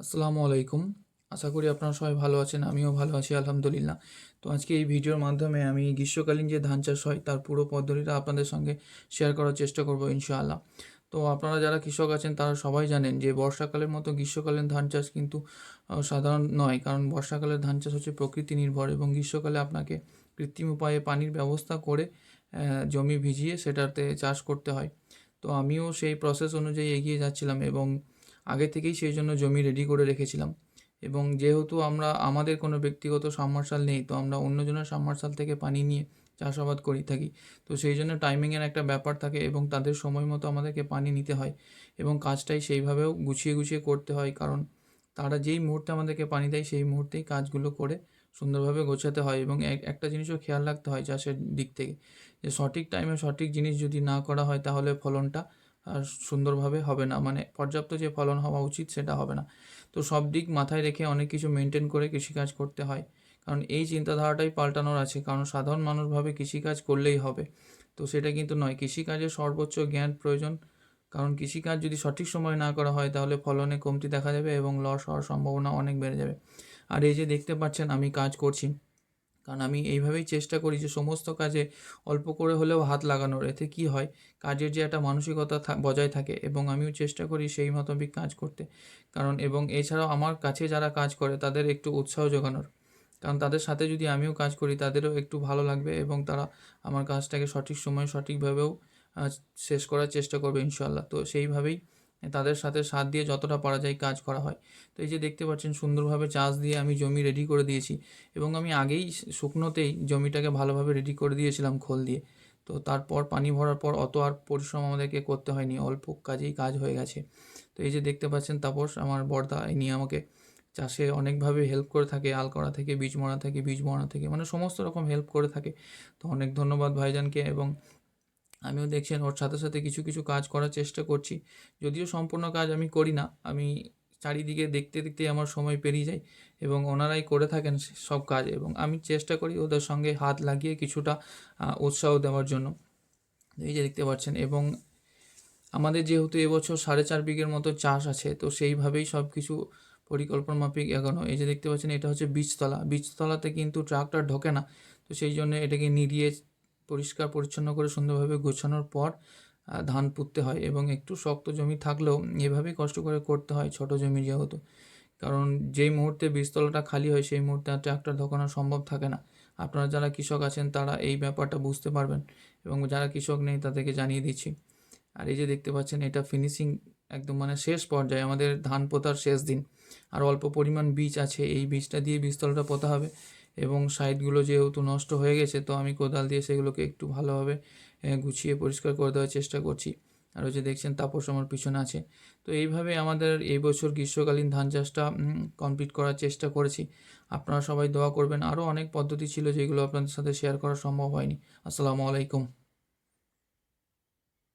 আসসালামু আলাইকুম। আশা করি আপনারা সবাই ভালো আছেন। আমিও ভালো আছি আলহামদুলিল্লাহ। তো আজকে এই ভিডিওর মাধ্যমে আমি গ্রীষ্মকালীন যে ধান চাষ হয় তার পুরো পদ্ধতিটা আপনাদের সঙ্গে শেয়ার করার চেষ্টা করব ইনশাআল্লাহ। তো আপনারা যারা কৃষক আছেন তারা সবাই জানেন যে বর্ষাকালের মতো গ্রীষ্মকালীন ধান চাষ কিন্তু সাধারণ নয়। কারণ বর্ষাকালের ধান চাষ হচ্ছে প্রকৃতি নির্ভর এবং গ্রীষ্মকালে আপনাকে কৃত্রিম উপায়ে পানির ব্যবস্থা করে জমি ভিজিয়ে সেটাতে চাষ করতে হয়। তো আমিও সেই প্রসেস অনুযায়ী এগিয়ে যাচ্ছিলাম এবং আগে থেকেই সেই জন্য জমি রেডি করে রেখেছিলাম। এবং যেহেতু আমাদের কোনো ব্যক্তিগত সাবমার্শাল নেই, তো আমরা অন্যজনের সাবমার্শাল থেকে পানি নিয়ে চাষাবাদ করে থাকি। তো সেই জন্য টাইমিংয়ের একটা ব্যাপার থাকে এবং তাদের সময় মতো আমাদেরকে পানি নিতে হয় এবং কাজটাই সেইভাবেও গুছিয়ে গুছিয়ে করতে হয়। কারণ তারা যেই মুহূর্তে আমাদেরকে পানি দেয় সেই মুহূর্তেই কাজগুলো করে সুন্দরভাবে গোছাতে হয় এবং একটা জিনিসও খেয়াল রাখতে হয় চাষের দিক থেকে, যে সঠিক টাইমে সঠিক জিনিস যদি না করা হয় তাহলে ফলনটা সুন্দরভাবে হবে না, মানে পর্যাপ্ত যে ফলন হওয়া উচিত সেটা হবে না। তো সব দিক মাথায় রেখে অনেক কিছু মেনটেন করে কৃষিকাজ করতে হয়। কারণ এই চিন্তাধারাটাই পাল্টানোর আছে, কারণ সাধারণ মানুষ ভাবে কৃষিকাজ করলেই হবে, তো সেটা কিন্তু নয়। কৃষিকাজে সর্বোচ্চ জ্ঞান প্রয়োজন, কারণ কৃষিকাজ যদি সঠিক সময়ে না করা হয় তাহলে ফলনে কমতি দেখা যাবে এবং লস হওয়ার সম্ভাবনা অনেক বেড়ে যাবে। আর এই যে দেখতে পাচ্ছেন আমি কাজ করছি, কারণ আমি এইভাবেই চেষ্টা করি যে সমস্ত কাজে অল্প করে হলেও হাত লাগানোর। এতে কি হয়, কাজের যে একটা মানসিকতা বজায় থাকে এবং আমিও চেষ্টা করি সেই মোতাবেক কাজ করতে। কারণ এবং এছাড়াও আমার কাছে যারা কাজ করে তাদের একটু উৎসাহ যোগানোর, কারণ তাদের সাথে যদি আমিও কাজ করি তাদেরও একটু ভালো লাগবে এবং তারা আমার কাজটাকে সঠিক সময়ে সঠিকভাবেও আহ, শেষ করার চেষ্টা করবে ইনশাল্লাহ। তো সেইভাবেই তাদের সাথে সাথ দিয়ে যতটা পারা যায় কাজ করা হয়। তো এই যে দেখতে পাচ্ছেন সুন্দরভাবে চাষ দিয়ে আমি জমি রেডি করে দিয়েছি এবং আমি আগেই শুকনোতেই জমিটাকে ভালোভাবে রেডি করে দিয়েছিলাম খোল দিয়ে। তো তারপর পানি ভরার পর অত আর পরিশ্রম আমাদেরকে করতে হয়নি, অল্প কাজেই কাজ হয়ে গেছে। তো এই যে দেখতে পাচ্ছেন তাপস আমার বড়দা, এই নিয়ে আমাকে চাষে অনেকভাবে হেল্প করে থাকে, আল করা থেকে বীজ মরা থেকে মানে সমস্ত রকম হেল্প করে থাকে। তো অনেক ধন্যবাদ ভাইজানকে। এবং আমিও দেখছেন ওর সাথে সাথে কিছু কিছু কাজ করার চেষ্টা করছি, যদিও সম্পূর্ণ কাজ আমি করি না। আমি চারিদিকে দেখতে দেখতেই আমার সময় পেরিয়ে যায় এবং ওনারাই করে থাকেন সব কাজ এবং আমি চেষ্টা করি ওদের সঙ্গে হাত লাগিয়ে কিছুটা উৎসাহ দেওয়ার জন্য। এই যে দেখতে পাচ্ছেন, এবং আমাদের যেহেতু এবছর 4.5 বিঘের মতো চাষ আছে, তো সেইভাবেই সব কিছু পরিকল্পনা মাফিক এগোনো। এই যে দেখতে পাচ্ছেন এটা হচ্ছে বীজতলা, বীজতলাতে কিন্তু ট্রাক্টর ঢোকে না। তো সেই জন্য এটাকে নিড়িয়ে পরিষ্কার পরিচ্ছন্ন করে সুন্দরভাবে গোছানোর পর ধান পুঁততে হয় এবং একটু শক্ত জমি থাকলেও এভাবেই কষ্ট করে করতে হয়, ছোট জমি যেহেতু। কারণ যেই মুহূর্তে বীজতলাটা খালি হয় সেই মুহূর্তে আর ট্রাক্টর ঢোকানো সম্ভব থাকে না। আপনারা যারা কৃষক আছেন তারা এই ব্যাপারটা বুঝতে পারবেন এবং যারা কৃষক নেই তাদেরকে জানিয়ে দিচ্ছি। আর এই যে দেখতে পাচ্ছেন এটা ফিনিশিং একদম মানে শেষ পর্যায়ে, আমাদের ধান পোঁতার শেষ দিন। আর অল্প পরিমাণ বীজ আছে, এই বীজটা দিয়ে বীজতলাটা পোঁতা হবে এবং সাইডগুলো যেহেতু নষ্ট হয়ে গেছে তো আমি কোদাল দিয়ে সেগুলোকে একটু ভালোভাবে গুছিয়ে পরিষ্কার করে দেওয়ার চেষ্টা করছি। আর ওই যে দেখছেন তাপস আমার পিছনে আছে। তো এইভাবে আমাদের এই বছর গ্রীষ্মকালীন ধান চাষটা কমপ্লিট করার চেষ্টা করেছি। আপনারা সবাই দোয়া করবেন। আরও অনেক পদ্ধতি ছিল যেগুলো আপনাদের সাথে শেয়ার করা সম্ভব হয়নি। আসসালামু আলাইকুম।